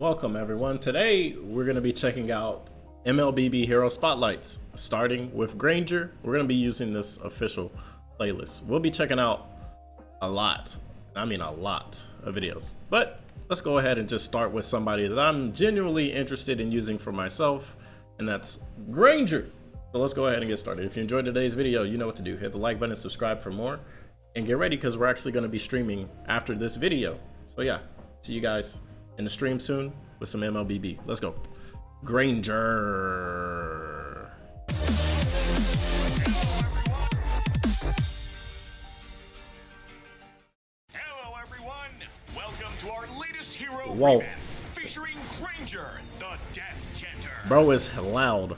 Welcome everyone. Today we're going to be checking out MLBB Hero Spotlights, starting with Granger. We're going to be using this official playlist. We'll be checking out a lot of videos, but let's go ahead and just start with somebody that I'm genuinely interested in using for myself, and that's Granger. So let's go ahead and get started. If you enjoyed today's video, you know what to do. Hit the like button, subscribe for more, and get ready because we're actually going to be streaming after this video. So yeah, see you guys in the stream soon with some MLBB. Let's go. Granger. Hello everyone! Welcome to our latest hero Whoa. revamp featuring Granger, the Death Chanter. Bro is loud.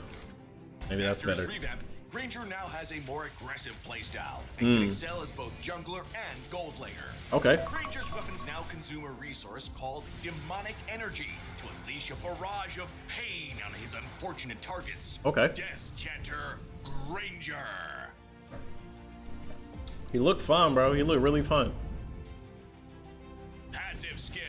Maybe that's After his better. revamp, Granger now has a more aggressive playstyle and can excel as both jungler and gold laner. Okay. Granger's weapons now consume a resource called demonic energy to unleash a barrage of pain on his unfortunate targets. Okay. Death Chanter Granger. He looked fun, bro. He looked really fun. Passive skill,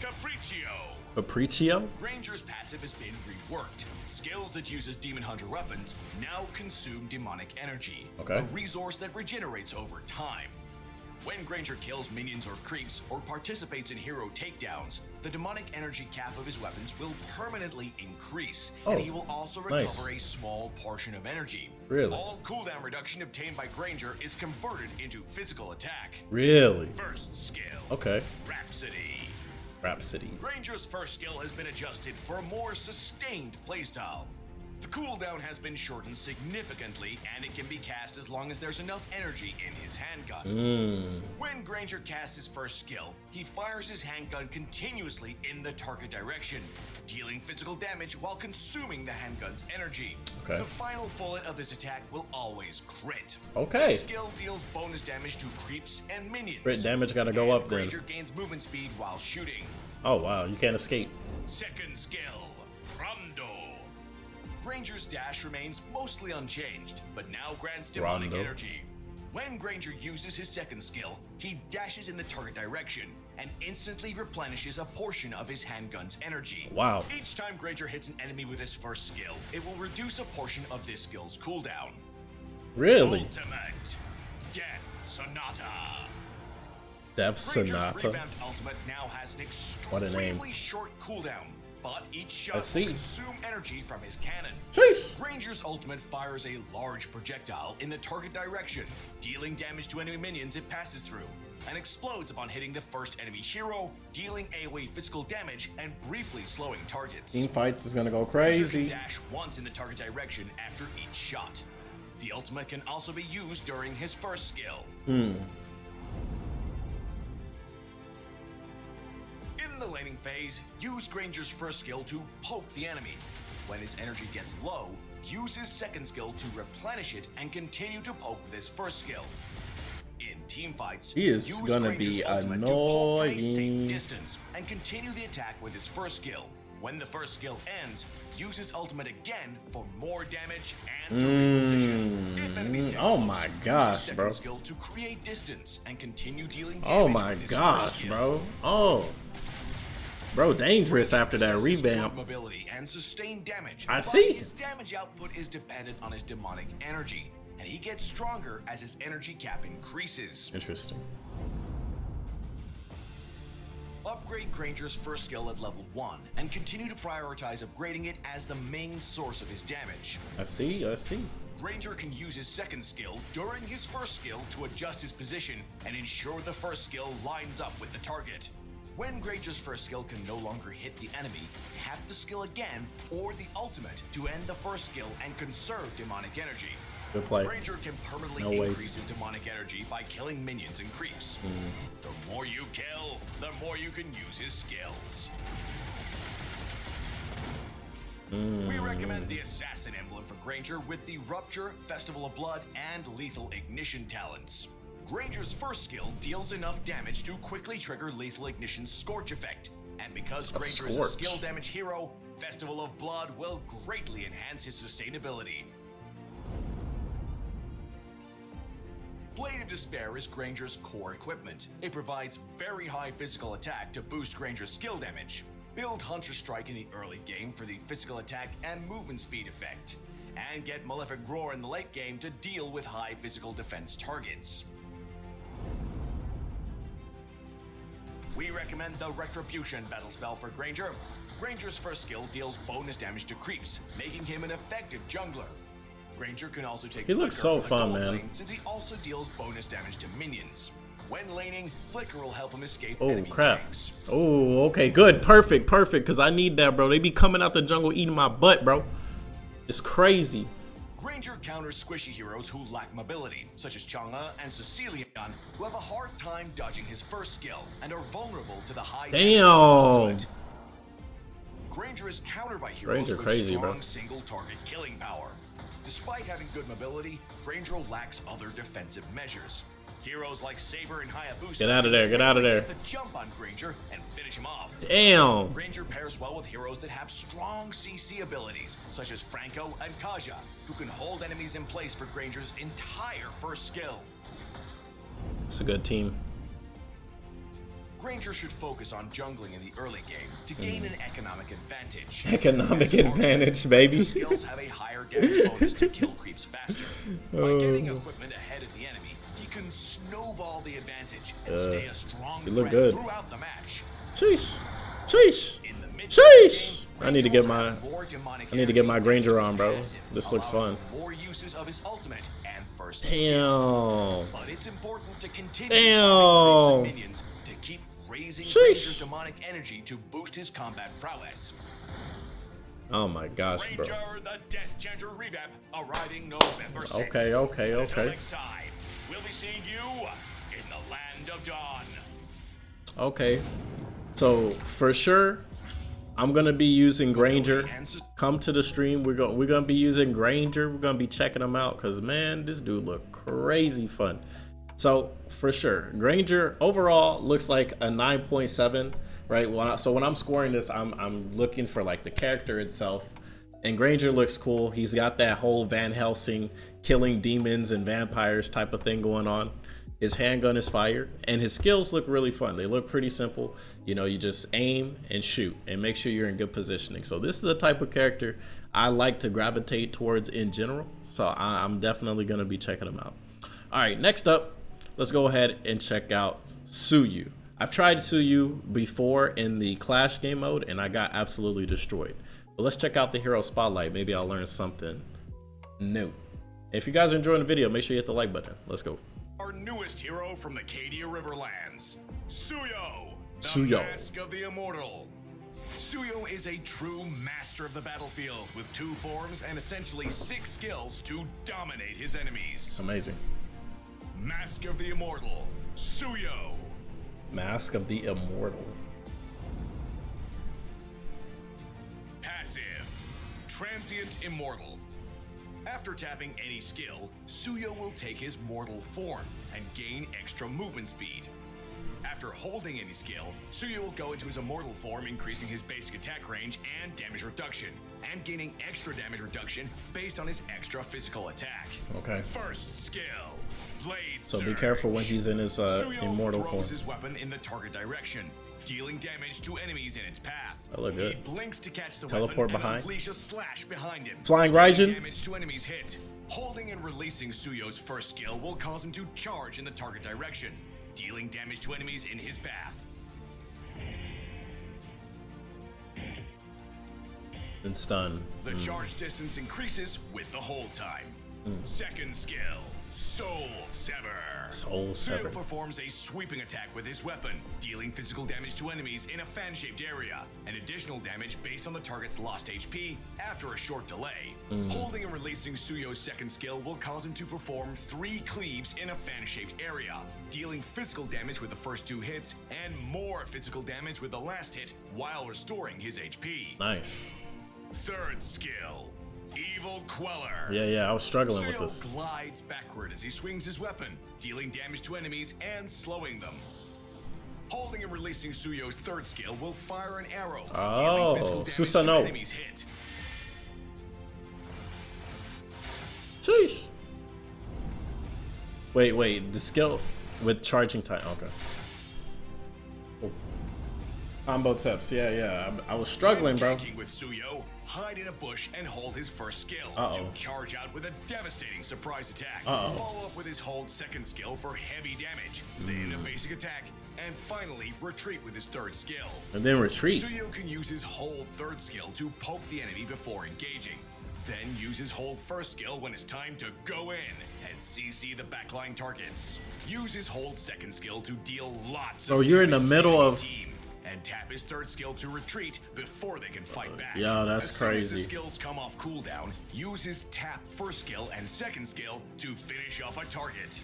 Capriccio. Capriccio? Granger's passive has been reworked. Skills that uses Demon Hunter weapons now consume demonic energy, Okay. a resource that regenerates over time. When Granger kills minions or creeps or participates in hero takedowns, the demonic energy cap of his weapons will permanently increase, and he will also nice. recover a small portion of energy. Really? All cooldown reduction obtained by Granger is converted into physical attack. Really? First skill. Okay. Rhapsody. Rhapsody. Granger's first skill has been adjusted for a more sustained playstyle. The cooldown has been shortened significantly, and it can be cast as long as there's enough energy in his handgun. When Granger casts his first skill, he fires his handgun continuously in the target direction, dealing physical damage while consuming the handgun's energy. Okay. The final bullet of this attack will always crit. Okay. The skill deals bonus damage to creeps and minions. Crit damage gotta go And up then. Granger gains movement speed while shooting. Oh wow, you can't escape. Second skill, Rondo. Granger's dash remains mostly unchanged, but now grants demonic Rondo. energy. When Granger uses his second skill, he dashes in the target direction and instantly replenishes a portion of his handgun's energy. Wow. Each time Granger hits an enemy with his first skill, it will reduce a portion of this skill's cooldown. Really? Ultimate, Death Sonata. Death Granger's Sonata. revamped ultimate now has an What a name. extremely short cooldown, but each shot I will see. consume energy from his cannon. Sheesh. Granger's ultimate fires a large projectile in the target direction, dealing damage to enemy minions it passes through, and explodes upon hitting the first enemy hero, dealing AoE physical damage and briefly slowing targets. Team fights is gonna go Granger can crazy. dash once in the target direction after each shot. The ultimate can also be used during his first skill. In the laning phase, use Granger's first skill to poke the enemy. When his energy gets low, use his second skill to replenish it and continue to poke with his first skill. In team fights, He is use gonna Granger's be ultimate to poke from a safe annoying. distance and continue the attack with his first skill. When the first skill ends, use his ultimate again for more damage and to reposition. If enemies get Oh close, my use his gosh, second bro. skill to create distance and continue dealing damage Oh my with his first gosh, skill. bro. Oh. Bro, dangerous after that Possesses good revamp. mobility and sustained damage. I but see. His damage output is dependent on his demonic energy, and he gets stronger as his energy cap increases. Interesting. Upgrade Granger's first skill at level 1 and continue to prioritize upgrading it as the main source of his damage. I see. Granger can use his second skill during his first skill to adjust his position and ensure the first skill lines up with the target. When Granger's first skill can no longer hit the enemy, tap the skill again or the ultimate to end the first skill and conserve demonic energy. Good play. Granger can permanently No increase waste. his demonic energy by killing minions and creeps. The more you kill, the more you can use his skills. We recommend the Assassin emblem for Granger with the Rupture, Festival of Blood, and Lethal Ignition talents. Granger's first skill deals enough damage to quickly trigger Lethal Ignition's Scorch effect, and because Granger is a Scorch. skill damage hero, Festival of Blood will greatly enhance his sustainability. Blade of Despair is Granger's core equipment. It provides very high physical attack to boost Granger's skill damage. Build Hunter Strike in the early game for the physical attack and movement speed effect, and get Malefic Roar in the late game to deal with high physical defense targets. We recommend the Retribution battle spell for Granger. Granger's first skill deals bonus damage to creeps, making him an effective jungler. Granger can also take He looks so fun, man. Since he also deals bonus damage to minions. When laning, Flicker will help him escape Oh enemy crap. tanks. Oh, okay, good. Perfect, because I need that, bro. They be coming out the jungle eating my butt, bro. It's crazy. Granger counters squishy heroes who lack mobility, such as Chang'e and Cecilion, who have a hard time dodging his first skill and are vulnerable to the high Damn. Granger is countered by heroes Granger with crazy, strong bro. single target killing power. Despite having good mobility, Granger lacks other defensive measures. Heroes like Saber and Hayabusa Get out of there, get out of there. get the jump on Granger and finish him off. Damn. Granger pairs well with heroes that have strong CC abilities, such as Franco and Kaja, who can hold enemies in place for Granger's entire first skill. It's a good team. Granger should focus on jungling in the early game to gain an economic advantage. Economic advantage, baby. His skills have a higher damage bonus to kill creeps faster. By getting equipment ahead of the enemy, he can snowball the advantage and stay a strong you look threat good. throughout the match. Sheesh. Sheesh. In the mid Sheesh. game, I need to get my Granger on, bro. This looks fun. More uses of his ultimate and first Damn. but it's important to continue Damn. creeps and minions to keep raising Sheesh. Granger's demonic energy to boost his combat prowess. Oh my gosh, bro. Granger the Death Chanter revamp arriving November 6th. Okay, okay, Until okay. next time, we'll be seeing you in the land of dawn. Okay. So for sure, I'm gonna be using Granger. Come to the stream. We're gonna be using Granger. We're gonna be checking him out because man, this dude look crazy fun. So for sure, Granger overall looks like a 9.7, right? So when I'm scoring this, I'm looking for like the character itself, and Granger looks cool. He's got that whole Van Helsing killing demons and vampires type of thing going on. His handgun is fire, and his skills look really fun. They look pretty simple. You know, you just aim and shoot and make sure you're in good positioning. So this is the type of character I like to gravitate towards in general. So I'm definitely gonna be checking him out. All right, next up, let's go ahead and check out Suyou. I've tried Suyou before in the Clash game mode, and I got absolutely destroyed. But let's check out the Hero Spotlight. Maybe I'll learn something new. If you guys are enjoying the video, make sure you hit the like button. Let's go. Our newest hero from the Cadia Riverlands, Suyou, the Suyou. Mask of the Immortal. Suyou is a true master of the battlefield with 2 forms and essentially 6 skills to dominate his enemies. Amazing. Mask of the Immortal, Suyou. Mask of the Immortal. Passive, Transient Immortal. After tapping any skill, Suyou will take his mortal form and gain extra movement speed. After holding any skill, Suyou will go into his immortal form, increasing his basic attack range and damage reduction, and gaining extra damage reduction based on his extra physical attack. Okay. First skill, Blade So be Surge. careful when he's in his Suyou immortal throws form. his weapon in the target direction, dealing damage to enemies in its path. That look good. He blinks to catch the Teleport weapon behind. and unleash a slash behind him. Flying dealing Raijin. damage to enemies hit. Holding and releasing Suyou's first skill will cause him to charge in the target direction, dealing damage to enemies in his path. And stun. The charge distance increases with the hold time. Second skill, Soul Sever. Soul Sever. Suyou performs a sweeping attack with his weapon, dealing physical damage to enemies in a fan-shaped area, and additional damage based on the target's lost HP after a short delay. Holding and releasing Suyou's second skill will cause him to perform 3 cleaves in a fan-shaped area, dealing physical damage with the first 2 hits and more physical damage with the last hit while restoring his HP. Nice. Third skill, Evil Queller. Yeah, I was struggling with Suyou this. glides backward as he swings his weapon, dealing damage to enemies and slowing them. Holding and releasing Suyou's third skill will fire an arrow, dealing physical damage to Susanoo. enemies hit. Sheesh. Wait, the skill with charging time. Okay. Oh. Combo tips, yeah. I was struggling, bro. With Suyou, hide in a bush and hold his first skill to charge out with a devastating surprise attack. Follow up with his hold second skill for heavy damage, then a basic attack, and finally retreat with his third skill. And then retreat. Suyou can use his hold third skill to poke the enemy before engaging. Then use his hold first skill when it's time to go in and CC the backline targets. Use his hold second skill to deal lots of you're in the middle of team. And tap his third skill to retreat before they can fight back. Yeah, that's crazy. As soon as the skills come off cooldown, use his tap first skill and second skill to finish off a target.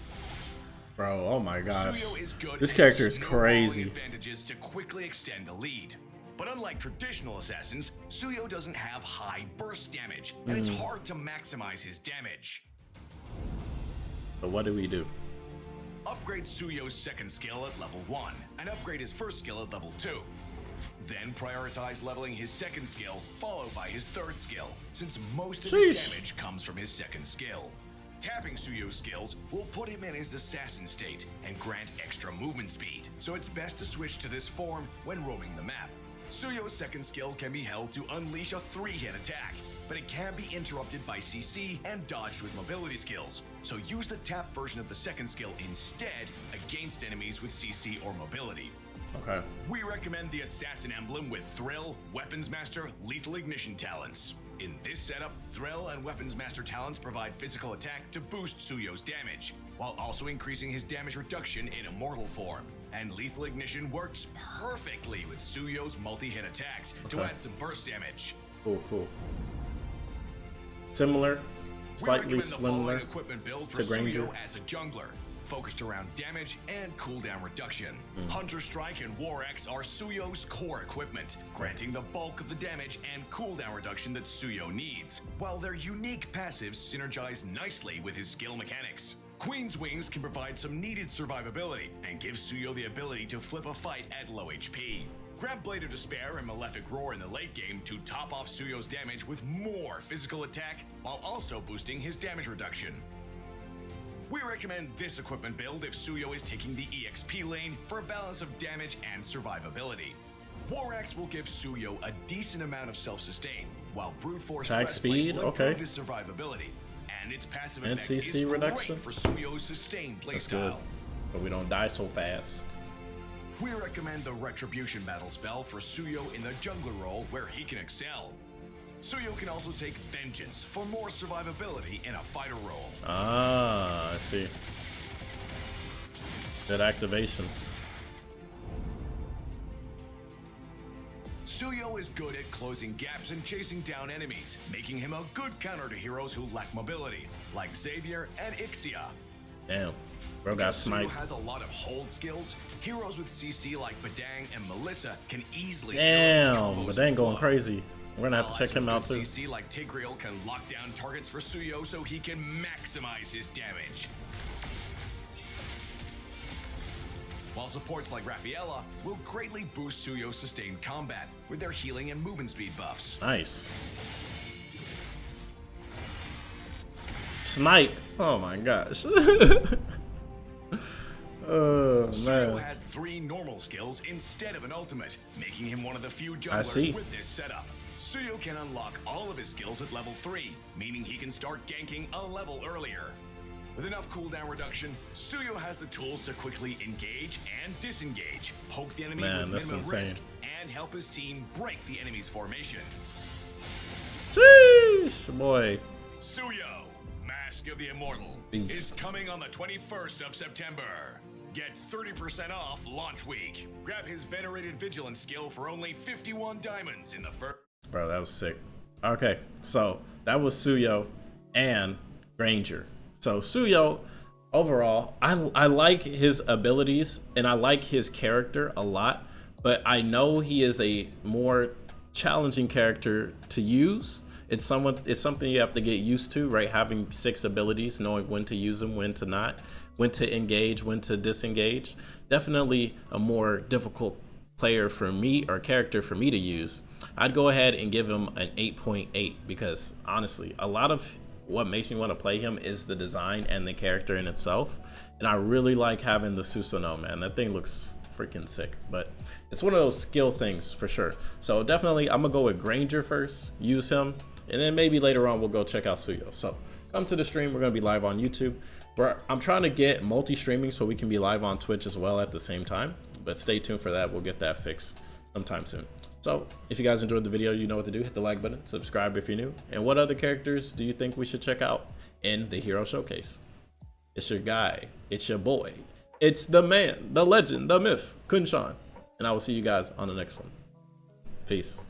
Bro, oh my gosh. Suyou is good This character is crazy. Advantages to quickly extend the lead. But unlike traditional assassins, Suyou doesn't have high burst damage, and it's hard to maximize his damage. So what do we do? Upgrade Suyou's second skill at level 1, and upgrade his first skill at level 2. Then prioritize leveling his second skill, followed by his third skill, since most of his damage comes from his second skill. Tapping Suyou's skills will put him in his assassin state and grant extra movement speed, so it's best to switch to this form when roaming the map. Suyou's second skill can be held to unleash a 3-hit attack, but it can be interrupted by CC and dodged with mobility skills, so use the tap version of the second skill instead against enemies with CC or mobility. Okay. We recommend the Assassin Emblem with Thrill, Weapons Master, Lethal Ignition talents. In this setup, Thrill and Weapons Master talents provide physical attack to boost Suyou's damage, while also increasing his damage reduction in Immortal form. And Lethal Ignition works perfectly with Suyou's multi-hit attacks to add some burst damage. Cool. Similar, slightly similar equipment build for to Granger. Suyou as a jungler, focused around damage and cooldown reduction. Hunter Strike and War Axe are Suyou's core equipment, granting the bulk of the damage and cooldown reduction that Suyou needs, while their unique passives synergize nicely with his skill mechanics. Queen's Wings can provide some needed survivability and give Suyou the ability to flip a fight at low HP. Grab Blade of Despair and Malefic Roar in the late game to top off Suyou's damage with more physical attack while also boosting his damage reduction. We recommend this equipment build if Suyou is taking the EXP lane for a balance of damage and survivability. War Axe will give Suyou a decent amount of self-sustain, while Brute Force attack speed, will improve his survivability. And its passive effect is reduction great for Suyou's sustained playstyle. But we don't die so fast. We recommend the Retribution battle spell for Suyou in the jungler role where he can excel. Suyou can also take Vengeance for more survivability in a fighter role. Ah, I see. Good activation. Suyou is good at closing gaps and chasing down enemies, making him a good counter to heroes who lack mobility, like Xavier and Ixia. Damn, bro got sniped. Suyou has a lot of hold skills. Heroes with CC like Badang and Melissa can easily. Damn, Badang going crazy. We're gonna have to check him out too. CC like Tigreal can lock down targets for Suyou so he can maximize his damage. While supports like Rafaela will greatly boost Suyou's sustained combat with their healing and movement speed buffs. Nice. Sniped. Oh my gosh. Oh man. Suyou has 3 normal skills instead of an ultimate, making him one of the few junglers with this setup. Suyou can unlock all of his skills at level 3, meaning he can start ganking a level earlier. With enough cooldown reduction, Suyou has the tools to quickly engage and disengage, poke the enemy with minimum risk, and help his team break the enemy's formation. Sheesh, boy. Suyou, Mask of the Immortal, is coming on the 21st of September. Get 30% off launch week. Grab his venerated vigilance skill for only 51 diamonds in the first. Bro, that was sick. Okay, so that was Suyou and Granger. So Suyou, overall, I like his abilities and I like his character a lot, but I know he is a more challenging character to use. It's something you have to get used to, right? Having 6 abilities, knowing when to use them, when to not, when to engage, when to disengage. Definitely a more difficult player for me, or character for me to use. I'd go ahead and give him an 8.8 because honestly, a lot of what makes me want to play him is the design and the character in itself. And I really like having the Susanoo, man. That thing looks freaking sick. But it's one of those skill things for sure. So definitely I'm gonna go with Granger first, use him, and then maybe later on we'll go check out Suyou. So come to the stream. We're gonna be live on YouTube. I'm trying to get multi-streaming so we can be live on Twitch as well at the same time. But stay tuned for that. We'll get that fixed sometime soon. So if you guys enjoyed the video, you know what to do. Hit the like button, subscribe if you're new. And what other characters do you think we should check out in the Hero Showcase? It's your guy. It's your boy. It's the man, the legend, the myth, KhunShawn. And I will see you guys on the next one. Peace.